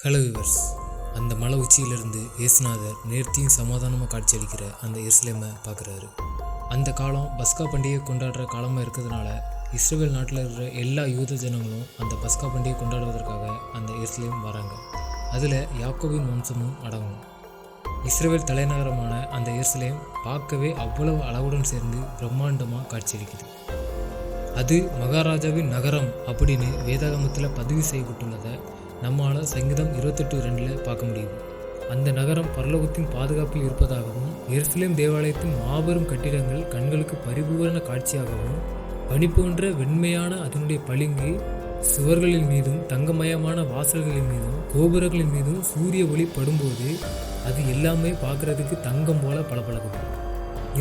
Hello viewers. அந்த மலை உச்சியிலிருந்து இயேசுநாதர் நேர்த்தியும் சமாதானமாக காட்சியளிக்கிற அந்த எருசலேமை பார்க்குறாரு. அந்த காலம் பஸ்கா பண்டிகை கொண்டாடுற காலமாக இருக்கிறதுனால இஸ்ரேல் நாட்டில் இருக்கிற எல்லா யூத ஜனங்களும் அந்த பஸ்கா பண்டிகை கொண்டாடுவதற்காக அந்த எருசலேம் வராங்க. அதில் யாக்கோபின் வம்சமும் அடங்கும். இஸ்ரேல் தலைநகரமான அந்த எருசலேம் பார்க்கவே அவ்வளவு அளவுடன் சேர்ந்து பிரம்மாண்டமாக காட்சியளிக்குது. அது மகாராஜாவின் நகரம் அப்படின்னு வேதாகமத்தில் பதிவு செய்யப்பட்டுள்ளதை நம்மளால் சங்கீதம் 28:2 பார்க்க முடியுது. அந்த நகரம் பரலோகத்தின் பாதுகாப்பில் இருப்பதாகவும், எருசலேம் தேவாலயத்தின் மாபெரும் கட்டிடங்கள் கண்களுக்கு பரிபூரண காட்சியாகவும், பனி போன்ற வெண்மையான அதனுடைய பளிங்கு சுவர்களின் மீதும், தங்கமயமான வாசல்களின் மீதும், கோபுரங்களின் மீதும் சூரிய ஒளி படும்போது அது எல்லாமே பார்க்கறதுக்கு தங்கம் போல பளபளக்குது.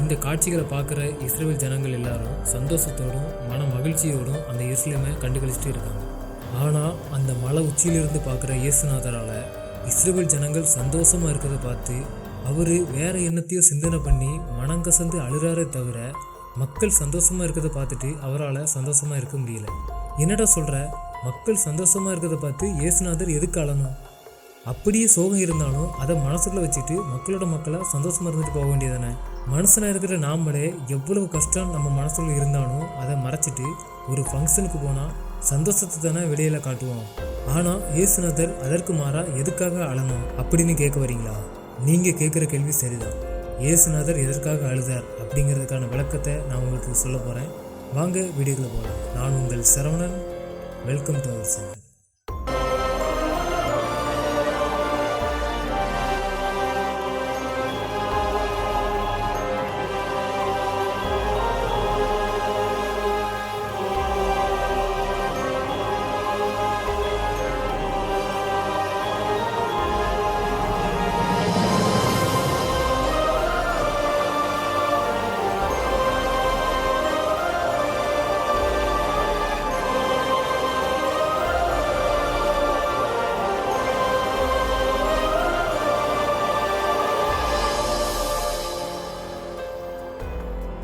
இந்த காட்சிகளை பார்க்குற இஸ்ரேல் ஜனங்கள் எல்லாரும் சந்தோஷத்தோடும் மன மகிழ்ச்சியோடும் அந்த எருசலேமை கண்டுகளிச்சுட்டு இருக்காங்க. ஆனால் அந்த மலை உச்சியிலிருந்து பார்க்குற இயேசுநாதரால் இஸ்ரேல் ஜனங்கள் சந்தோஷமாக இருக்கிறத பார்த்து அவர் வேற எண்ணத்தையும் சிந்தனை பண்ணி மனங்கசந்து அழுறாரே தவிர மக்கள் சந்தோஷமாக இருக்கிறத பார்த்துட்டு அவரால் சந்தோஷமாக இருக்க முடியல. என்னடா சொல்கிற, மக்கள் சந்தோஷமாக இருக்கிறத பார்த்து இயேசுநாதர் எதுக்கு அழணும்? அப்படியே சோகம் இருந்தாலும் அதை மனசுக்குள்ளே வச்சுட்டு மக்களாக சந்தோஷமாக இருந்துட்டு போக வேண்டியதானே. மனுஷனாக இருக்கிற நாமளே எவ்வளவு கஷ்டம் நம்ம மனசுக்குள்ள இருந்தாலும் அதை மறைச்சிட்டு ஒரு ஃபங்க்ஷனுக்கு போனால் சந்தோஷத்தை தானே வெளியில் காட்டுவோம். ஆனால் இயேசுநாதர் அதற்கு மாறா எதுக்காக அழணும் அப்படின்னு கேட்க வரீங்களா? நீங்கள் கேட்குற கேள்வி சரிதான். இயேசுநாதர் எதற்காக அழுதார் அப்படிங்கிறதுக்கான விளக்கத்தை நான் உங்களுக்கு சொல்ல போகிறேன். வாங்க வீடியோக்குள்ள போகலாம். நான் உங்கள் Saravanan. Welcome to our channel.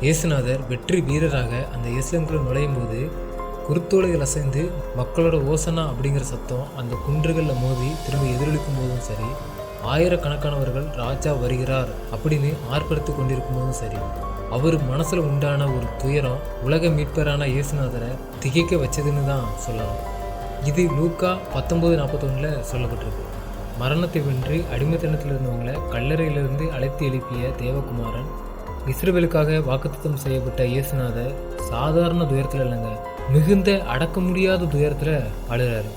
Yesunathar வெற்றி வீரராக அந்த எருசலேமுக்குள்ள நுழையும் போது குருத்தோலைகள் அசைந்து மக்களோட ஓசனா அப்படிங்கிற சத்தம் அந்த குன்றுகளில் மோதி திரும்ப எதிரொலிக்கும் போதும் சரி, ஆயிரக்கணக்கானவர்கள் ராஜா வருகிறார் அப்படின்னு ஆர்ப்பரித்து கொண்டிருக்கும் போதும் சரி, அவர் மனசில் உண்டான ஒரு துயரம் உலக மீட்பரான இயேசுநாதரை திகைக்க வச்சதுன்னு தான் சொல்லலாம். இது லூக்கா 19:41 சொல்லப்பட்டிருக்கு. மரணத்தை வென்று அடிமைத்தனத்தில் இருந்தவங்களை கல்லறையிலிருந்து அழைத்து எழுப்பிய தேவகுமாரன், இஸ்ரவேலுக்காக வாக்குத்தத்தம் செய்யப்பட்ட இயேசுநாதர் சாதாரண துயரத்தில் இல்லைங்க, மிகுந்த அடக்க முடியாத துயரத்தில் அழுறாரு.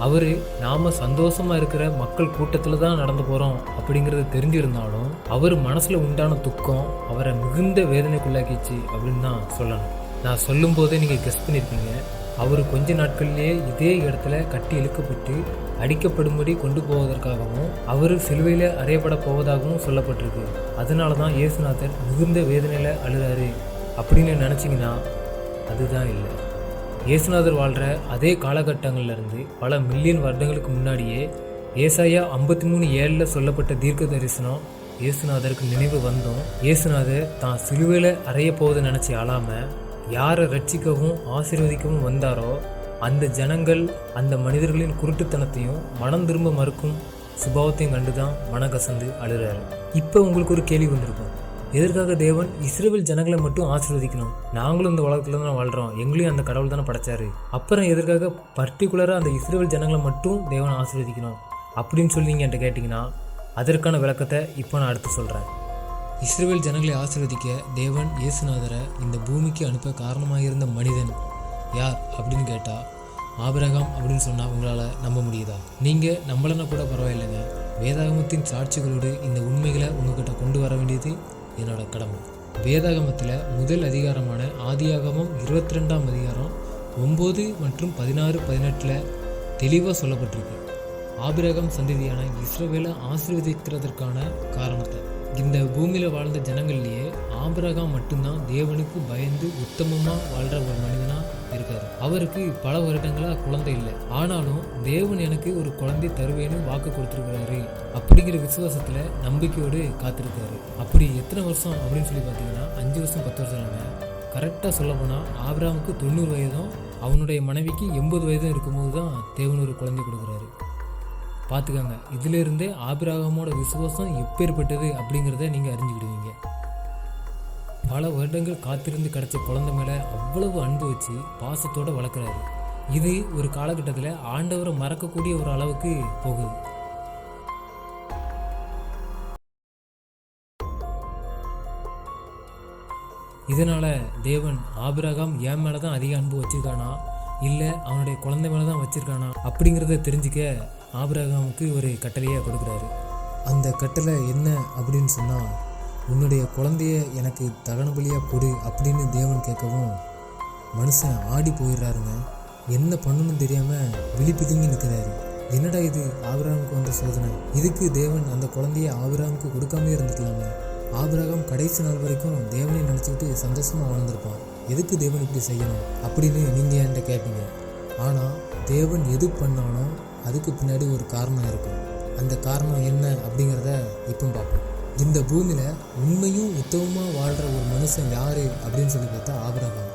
அவர் நாம் சந்தோஷமாக இருக்கிற மக்கள் கூட்டத்தில் தான் நடந்து போகிறோம் அப்படிங்கிறது தெரிஞ்சிருந்தாலும் அவர் மனசில் உண்டான துக்கம் அவரை மிகுந்த வேதனைக்குள்ளாக்கிச்சு அப்படின்னு தான் சொல்லணும். நான் சொல்லும் போதே நீங்கள் கெஸ் பண்ணியிருப்பீங்க, அவர் கொஞ்ச நாட்கள்லேயே இதே இடத்துல கட்டி இழுக்கப்பட்டு அடிக்கப்படும்படி கொண்டு போவதற்காகவும் அவர் சிலுவையில் அறையப்பட போவதாகவும் சொல்லப்பட்டிருக்கு. அதனால தான் இயேசுநாதர் மிகுந்த வேதனையில் அழுறாரு அப்படின்னு நினச்சிங்கன்னா அதுதான் இல்லை. இயேசுநாதர் வாழ்கிற அதே காலகட்டங்கள்லேருந்து பல மில்லியன் வருடங்களுக்கு முன்னாடியே ஏசாயா 53:7 சொல்லப்பட்ட தீர்க்க தரிசனம் இயேசுநாதருக்கு நினைவு வந்தோம். இயேசுநாதர் தான் சிலுவையில் அறைய போவதை நினச்சி அழாமல் யாரை ரட்சிக்கவும் ஆசீர்வதிக்கவும் வந்தாரோ அந்த ஜனங்கள் அந்த மனிதர்களின் குருட்டுத்தனத்தையும் மனம் திரும்ப மறுக்கும் சுபாவத்தையும் கண்டு தான் மனகசந்து அழுறாரு. இப்போ உங்களுக்கு ஒரு கேள்வி வந்திருக்கும், எதற்காக தேவன் இஸ்ரேல் ஜனங்களை மட்டும் ஆசீர்வதிக்கணும்? நாங்களும் இந்த உலகத்துல தான் வாழ்கிறோம், எங்களையும் அந்த கடவுள் தானே படைச்சாரு, அப்புறம் எதற்காக பர்டிகுலராக அந்த இஸ்ரேல் ஜனங்களை மட்டும் தேவன் ஆசீர்வதிக்கணும் அப்படின்னு சொல்லி நீங்கள் என்கிட்ட கேட்டிங்கன்னா அதற்கான விளக்கத்தை இப்போ நான் அடுத்து சொல்கிறேன். இஸ்ரேல் ஜனங்களை ஆசீர்வதிக்க தேவன் இயேசுநாதரை இந்த பூமிக்கு அனுப்ப காரணமாக இருந்த மனிதன் யார் அப்படின்னு கேட்டால் ஆபிரகாம் அப்படின்னு சொன்னால் உங்களால் நம்ப முடியுதா? நீங்கள் நம்பலன்னா கூட பரவாயில்லைங்க, வேதாகமத்தின் சாட்சிகளோடு இந்த உண்மைகளை உங்ககிட்ட கொண்டு வர வேண்டியது என்னோட கடமை. வேதாகமத்தில் முதல் அதிகாரமான ஆதியாகமம் 22ஆம் அதிகாரம் 9 மற்றும் 16, 18 தெளிவாக சொல்லப்பட்டிருக்கு. ஆபிரகாம் சந்ததியான இஸ்ரவேலை ஆசீர்வதிக்கிறதுக்கான காரணத்தை. இந்த பூமியில் வாழ்ந்த ஜனங்கள்லேயே ஆபிரகாம் மட்டும்தான் தேவனுக்கு பயந்து உத்தமமாக வாழ்கிற ஒரு மனிதனாக இருக்காரு. அவருக்கு பல வருடங்களாக குழந்தை இல்லை, ஆனாலும் தேவன் எனக்கு ஒரு குழந்தை தருவேன்னு வாக்கு கொடுத்துருக்கிறாரு அப்படிங்கிற விசுவாசத்தில் நம்பிக்கையோடு காத்திருக்காரு. அப்படி எத்தனை வருஷம் அப்படின்னு சொல்லி பார்த்தீங்கன்னா 5 வருஷம் 10 வருஷம் இல்லைங்க, கரெக்டாக சொல்ல போனால் ஆபிரகாமுக்கு 90 வயதும் அவனுடைய மனைவிக்கு 80 வயதும் இருக்கும்போது தான் தேவன் ஒரு குழந்தை கொடுக்குறாரு. பார்த்துக்கோங்க. இதிலிருந்தே ஆபிரகாமோட விசுவாசம் எப்பேற்பட்டது அப்படிங்கிறத நீங்கள் அறிஞ்சுக்கிடுவீங்க. பல வருடங்கள் காத்திருந்து கிடச்ச குழந்தை மேலே அவ்வளவு அன்பு வச்சு பாசத்தோடு வளர்க்குறாரு. இது ஒரு காலகட்டத்தில் ஆண்டவரை மறக்கக்கூடிய ஒரு அளவுக்கு போகுது. இதனால் தேவன் ஆபிரகாம் என் மேலே தான் அதிக அன்பு வச்சுருக்கானா இல்லை அவனுடைய குழந்தை மேலே தான் வச்சுருக்கானா அப்படிங்கிறத தெரிஞ்சுக்க ஆபிரகாமுக்கு ஒரு கட்டளையை கொடுக்குறாரு. அந்த கட்டளை என்ன அப்படின்னு சொன்னால், உன்னுடைய குழந்தைய எனக்கு தகன பலியாக கொடு அப்படின்னு தேவன் கேட்கவும் மனுஷன் ஆடி போயிடுறாருங்க. என்ன பண்ணணும்னு தெரியாமல் விழிப்பிதுங்கி நிற்கிறாரு. என்னடா இது ஆபிரகாமுக்கு வந்த சோதனை? இதுக்கு தேவன் அந்த குழந்தைய ஆபிரகாமுக்கு கொடுக்காமே இருந்துக்கலாமே. ஆபிரகாம் கடைசி நாள் வரைக்கும் தேவனை நினச்சிக்கிட்டு சந்தோஷமாக வாழ்ந்திருப்பான். எதுக்கு தேவன் இப்படி செய்யணும் அப்படின்னு நீங்கள் என்கிட்ட கேட்பீங்க. ஆனால் தேவன் எது பண்ணாலும் அதுக்கு பின்னாடி ஒரு காரணம் இருக்கும். அந்த காரணம் என்ன அப்படிங்கிறத இப்போ பார்ப்போம். இந்த பூமியில் உண்மையும் உத்தமமாக வாழ்கிற ஒரு மனுஷன் யார் அப்படின்னு சொல்லி பார்த்தா ஆபிரகாம்.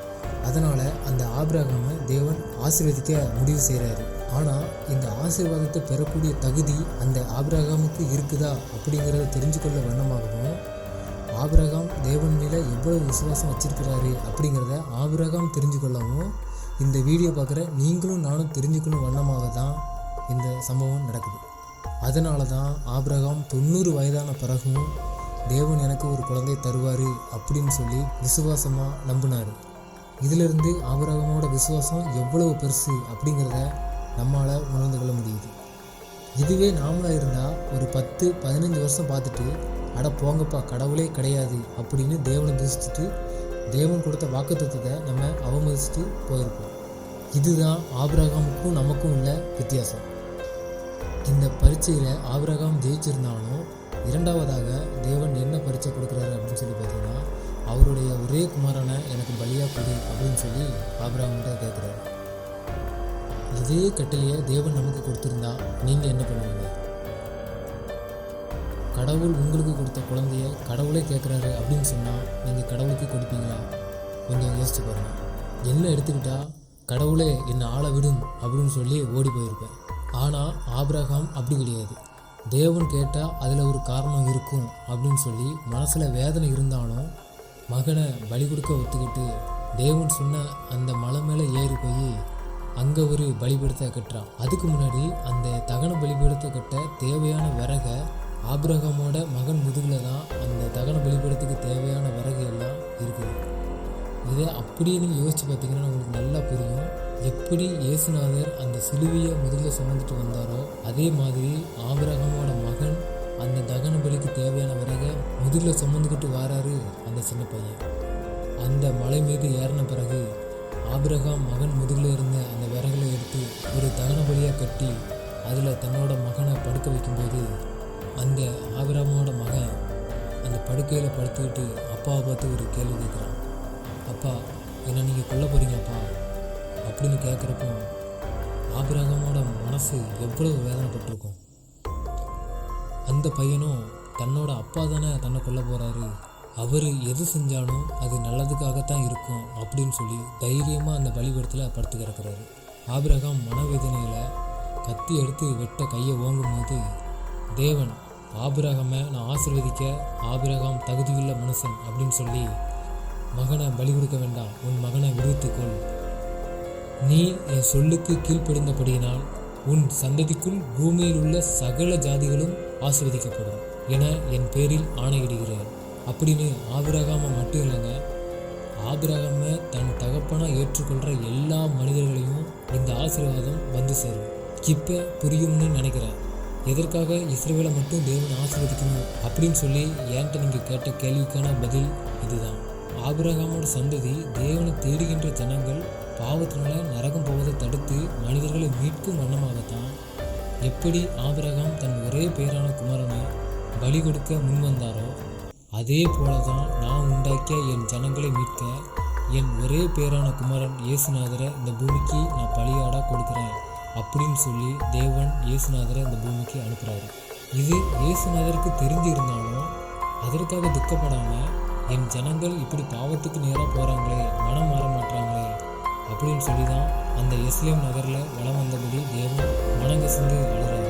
அதனால் அந்த ஆபிரகாமை தேவன் ஆசீர்வதிக்க முடிவு செய்கிறாரு. ஆனால் இந்த ஆசீர்வாதத்தை பெறக்கூடிய தகுதி அந்த ஆபிரகாமுக்கு இருக்குதா அப்படிங்கிறத தெரிஞ்சுக்கொள்ள வண்ணமாகவும், ஆபிரகாம் தேவன் மேலே எவ்வளவு விசுவாசம் வச்சிருக்கிறாரு அப்படிங்கிறத ஆபிரகாம் தெரிஞ்சு கொள்ளவும் இந்த வீடியோ பார்க்குற நீங்களும் நானும் தெரிஞ்சுக்கணும் வண்ணமாக தான் இந்த சம்பவம் நடக்குது. அதனால தான் ஆபிரகாம் 90 வயதான பிறகும் தேவன் எனக்கு ஒரு குழந்தை தருவார் அப்படின்னு சொல்லி விசுவாசமாக நம்பினார். இதிலிருந்து ஆபிரகாமோட விசுவாசம் எவ்வளவு பெருசு அப்படிங்கிறத நம்மளால் உணர்ந்து கொள்ள முடியுது. இதுவே நாமளாக இருந்தால் ஒரு 10-15 வருஷம் பார்த்துட்டு அட போங்கப்பா கடவுளே கிடையாது அப்படின்னு தேவனை தூசிச்சுட்டு தேவன் கொடுத்த வாக்குத்தத்தத்தை நம்ம அவமதிச்சுட்டு போயிருப்போம். இதுதான் ஆபிரகாமுக்கும் நமக்கும் உள்ள வித்தியாசம். இந்த பரீட்சையில் ஆபிரகாம் ஜெயிச்சிருந்தாலும் இரண்டாவதாக தேவன் என்ன பரீட்சை கொடுக்குறாரு அப்படின்னு சொல்லி பார்த்தீங்கன்னா, அவருடைய ஒரே குமாரனை எனக்கு பலியாக கொடு அப்படின்னு சொல்லி ஆபிரகாம்கிட்ட கேட்குறாரு. இதே கட்டளையை தேவன் நமக்கு கொடுத்துருந்தா நீங்கள் என்ன பண்ணுவீங்க? கடவுள் உங்களுக்கு கொடுத்த குழந்தைய கடவுளே கேட்குறாரு அப்படின்னு சொன்னால் நீங்கள் கடவுளுக்கு கொடுப்பீங்களா? கொஞ்சம் யோசிச்சு பாருங்கள். என்ன எடுத்துக்கிட்டால் கடவுளே என்னை ஆள விடும் அப்படின்னு சொல்லி ஓடி போயிருப்பேன். ஆனால் ஆபிரகாம் அப்படி கிடையாது. தேவன் கேட்டால் அதில் ஒரு காரணம் இருக்கும் அப்படின்னு சொல்லி மனசில் வேதனை இருந்தாலும் மகனை பலி கொடுக்க ஒத்துக்கிட்டு தேவன் சொன்ன அந்த மலை மேலே ஏறி போய் அங்கே ஒரு பலிபீடத்தை கட்டுறான். அதுக்கு முன்னாடி அந்த தகன பலிபீடத்தை கட்ட தேவையான விறகை ஆபிரகாமோட மகன் முதுகில் தான் அந்த தகன பலிபீடத்துக்கு தேவையான விறகு எல்லாம் இருக்குது. இதை அப்படியே நீங்கள் யோசித்து பார்த்தீங்கன்னா உங்களுக்கு நல்லா புரியும். எப்படி இயேசுநாதர் அந்த சிலுவையை முதுகில் சுமந்துட்டு வந்தாரோ அதே மாதிரி ஆபிரகாமோட மகன் அந்த தகன பலிக்கு தேவையான விறகை முதுகில் சுமந்துக்கிட்டு வராரு அந்த சின்ன பையன். அந்த மலை மீது ஏறின பிறகு ஆபிரகாம் மகன் முதுகில் இருந்த அந்த விறகுல எடுத்து ஒரு தகன பலியாக கட்டி அதில் தன்னோட மகனை படுக்க வைக்கும்போது அந்த ஆபிரகாமோட மகன் அந்த படுக்கையில் படுத்துக்கிட்டு அப்பாவை பார்த்து ஒரு கேள்வி கேட்குறான். அப்பா, என்னை நீங்கள் கொல்ல போகிறீங்கப்பா அப்படின்னு கேட்குறப்போ ஆபிரகாமோட மனசு எவ்வளவு வேதனைப்பட்டிருக்கும். அந்த பையனும் தன்னோட அப்பா தானே தன்னை கொல்ல போகிறாரு, அவர் எது செஞ்சாலும் அது நல்லதுக்காகத்தான் இருக்கும் அப்படின்னு சொல்லி தைரியமாக அந்த பலிபீடத்தில் படுத்து கிடக்கிறாரு. ஆபிரகாம் மனவேதனையில் கத்தி எடுத்து வெட்ட கையை ஓங்கும்போது தேவன் ஆபிரகாமை நான் ஆசீர்வதிக்க ஆபிரகாம் தகுதியுள்ள மனுஷன் அப்படின்னு சொல்லி மகனை பலி கொடுக்க வேண்டாம், உன் மகனை விடுவித்துக்கொள், நீ என் சொல்லுக்கு கீழ்ப்படிந்தபடியினால் உன் சந்ததிக்குள் பூமியில் உள்ள சகல ஜாதிகளும் ஆசீர்வதிக்கப்படும் என என் பேரில் ஆணையிடுகிறேன் அப்படின்னு ஆபிரகாமை மட்டும் இல்லைங்க, ஆபிரகாமை தன் தகப்பனாக ஏற்றுக்கொள்கிற எல்லா மனிதர்களையும் இந்த ஆசீர்வாதம் வந்து சேரும். இப்போ புரியும்னு நினைக்கிறேன். எதற்காக இஸ்ரவேலை மட்டும் தேவன் ஆசீர்வதிக்கணும் அப்படின்னு சொல்லி என்கிட்ட நீங்கள் கேட்ட கேள்விக்கான பதில் இதுதான். ஆபிரகாமோட சந்ததி தேவனை தேடுகின்ற ஜனங்கள் பாவத்தினால நரகம் போவதை தடுத்து மனிதர்களை மீட்கும் வண்ணமாகத்தான் எப்படி ஆபிரகாம் தன் ஒரே பேரான குமாரனை பலி கொடுக்க முன் வந்தாரோ அதே போல தான் நான் உண்டாக்கிய என் ஜனங்களை மீட்க என் ஒரே பேரான குமாரன் இயேசுநாதரை இந்த பூமிக்கு நான் பலியாடாக கொடுக்குறேன் அப்படின்னு சொல்லி தேவன் இயேசுநாதரை இந்த பூமிக்கு அனுப்புகிறாரு. இது இயேசுநாதருக்கு தெரிஞ்சு இருந்தாலும் அதற்காக துக்கப்படாமல் என் ஜனங்கள் இப்படி பாவத்துக்கு நேராக போகிறாங்களே, மனம் மாற மாட்டாங்களே அப்படின்னு சொல்லி தான் அந்த எஸ்லேம் நகரில் வலம் வந்தபடி தேவன் மனங்கசிந்து அழுகிறார்.